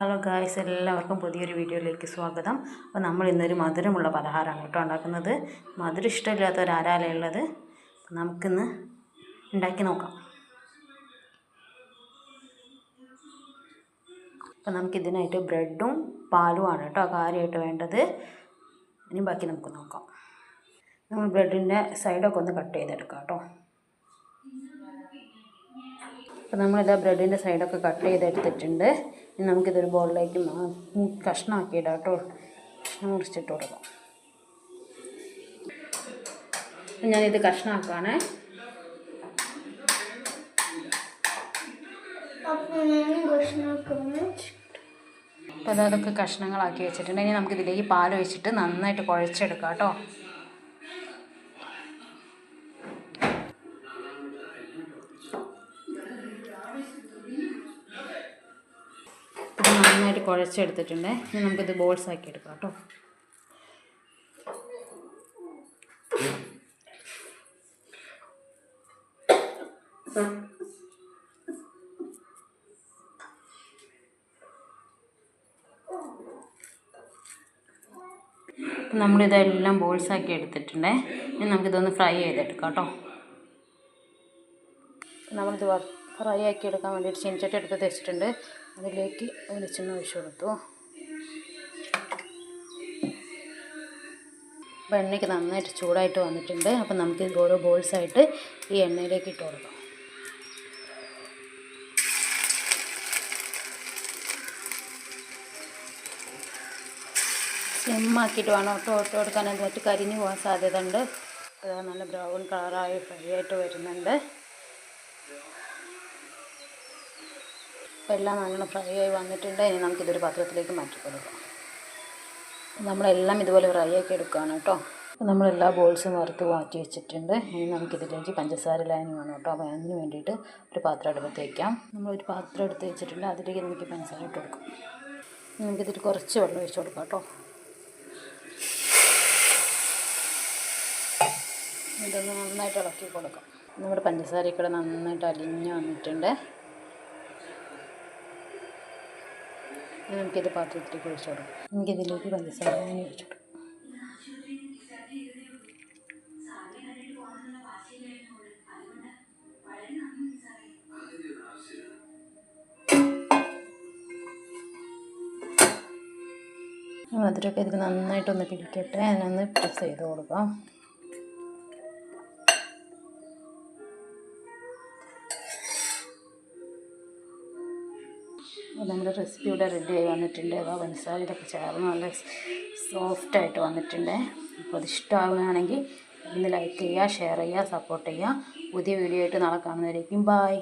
Hello guys, എല്ലാവർക്കും പുതിയൊരു വീഡിയോയിലേക്ക് സ്വാഗതം. അപ്പോൾ നമ്മൾ ഇന്നൊരു മധുരമുള്ള പലഹാരമാണ് കേട്ടോ ഉണ്ടാക്കുന്നത്. മധുരം ഇഷ്ടമില്ലാത്തവരാരാലേ ഉള്ളത്? നമുക്കിന്ന് ഉണ്ടാക്കി നോക്കാം. അപ്പോൾ നമുക്കിതിനായിട്ട് ബ്രെഡും പാലുമാണ് കേട്ടോ കാര്യമായിട്ട് വേണ്ടത്. ഇനി ബാക്കി നമുക്ക് നോക്കാം. നമ്മൾ ബ്രെഡിൻ്റെ സൈഡൊക്കെ ഒന്ന് കട്ട് ചെയ്തെടുക്കാം കേട്ടോ. അപ്പോൾ നമ്മളിതാ ബ്രെഡിൻ്റെ സൈഡൊക്കെ കട്ട് ചെയ്തെടുത്തിട്ടുണ്ട്. ഇനി നമുക്കിതൊരു ബോളിലേക്ക് കഷ്ണമാക്കിയിടാം കേട്ടോ. മുറിച്ചിട്ട് കൊടുക്കാം. ഞാനിത് കഷ്ണമാക്കുകയാണ്. അപ്പോൾ അതൊക്കെ കഷ്ണങ്ങളാക്കി വെച്ചിട്ടുണ്ട്. ഇനി നമുക്കിതിലേക്ക് പാൽ ഒഴിച്ചിട്ട് നന്നായിട്ട് കുഴച്ചെടുക്കാം കേട്ടോ. നന്നായിട്ട് കുഴച്ചെടുത്തിട്ടുണ്ട്. ഇനി നമുക്കിത് ബോൾസ് ആക്കി എടുക്കാം കേട്ടോ. നമ്മളിതെല്ലാം ബോൾസാക്കി എടുത്തിട്ടുണ്ട്. ഇനി നമുക്കിതൊന്ന് ഫ്രൈ ചെയ്തെടുക്കാം കേട്ടോ. നമ്മളിത് ഫ്രൈ ആക്കി എടുക്കാൻ വേണ്ടിയിട്ട് ചീനച്ചട്ടി എടുത്ത് വെച്ചിട്ടുണ്ട്. അതിലേക്ക് വെളിച്ചെണ്ണ ഒഴിച്ച് കൊടുത്തു. അപ്പോൾ എണ്ണയ്ക്ക് നന്നായിട്ട് ചൂടായിട്ട് വന്നിട്ടുണ്ട്. അപ്പം നമുക്ക് ഓരോ ബോൾസായിട്ട് ഈ എണ്ണയിലേക്ക് ഇട്ട് കൊടുക്കാം. സ്ലിമ്മാക്കിയിട്ട് വേണം ഇട്ട് കൊടുക്കാൻ. എന്നിട്ട് കരിഞ്ഞു പോകാൻ സാധ്യത ഉണ്ട്. നല്ല ബ്രൗൺ കളറായി ഫ്രൈ ആയിട്ട് വരുന്നുണ്ട്. അപ്പോൾ എല്ലാം നല്ലോണം ഫ്രൈ ആയി വന്നിട്ടുണ്ട്. ഇനി നമുക്കിതൊരു പാത്രത്തിലേക്ക് മാറ്റി കൊടുക്കാം. നമ്മളെല്ലാം ഇതുപോലെ ഫ്രൈ ആക്കി എടുക്കുകയാണ് കേട്ടോ. അപ്പോൾ നമ്മളെല്ലാ ബോൾസും വറുത്ത് മാറ്റി വെച്ചിട്ടുണ്ട്. ഇനി നമുക്കിതിലേക്ക് പഞ്ചസാര ലായനി വേണം കേട്ടോ. അപ്പോൾ അതിന് വേണ്ടിയിട്ട് ഒരു പാത്രം എടുത്ത് വയ്ക്കാം. നമ്മളൊരു പാത്രം എടുത്ത് വെച്ചിട്ടുണ്ട്. അതിലേക്ക് നമുക്ക് പഞ്ചസാര ഇട്ട് കൊടുക്കാം. നമുക്കിതിൽ കുറച്ച് വെള്ളം ഒഴിച്ച് കൊടുക്കാം കേട്ടോ. ഇതൊന്ന് നന്നായിട്ട് ഇളക്കി കൊടുക്കാം. നമ്മുടെ പഞ്ചസാരയൊക്കെ നന്നായിട്ട് അലിഞ്ഞ് വന്നിട്ടുണ്ട്. നമുക്കിത് പാത്രത്തിലേക്ക് ഒഴിച്ചു കൊടുക്കാം. നമുക്കിതിലേക്ക് പഞ്ചസാര ഒഴിച്ചു കൊടുക്കാം. മധുരമൊക്കെ ഇതിൽ നന്നായിട്ടൊന്ന് പിടിക്കട്ടെ. അതിനൊന്ന് പ്രസ് ചെയ്ത് കൊടുക്കാം. നമ്മുടെ റെസിപ്പി ഇവിടെ റെഡി ആയി വന്നിട്ടുണ്ട്. അതോ പഞ്ചസാരയൊക്കെ ചേർന്ന് നല്ല സോഫ്റ്റായിട്ട് വന്നിട്ടുണ്ട്. അപ്പോൾ അത് ഇഷ്ടമാവുകയാണെങ്കിൽ ഇന്ന് ലൈക്ക് ചെയ്യുക, ഷെയർ ചെയ്യുക, സപ്പോർട്ട് ചെയ്യുക. പുതിയ വീഡിയോ ആയിട്ട് നാളെ കാണുന്നതായിരിക്കും. ബൈ.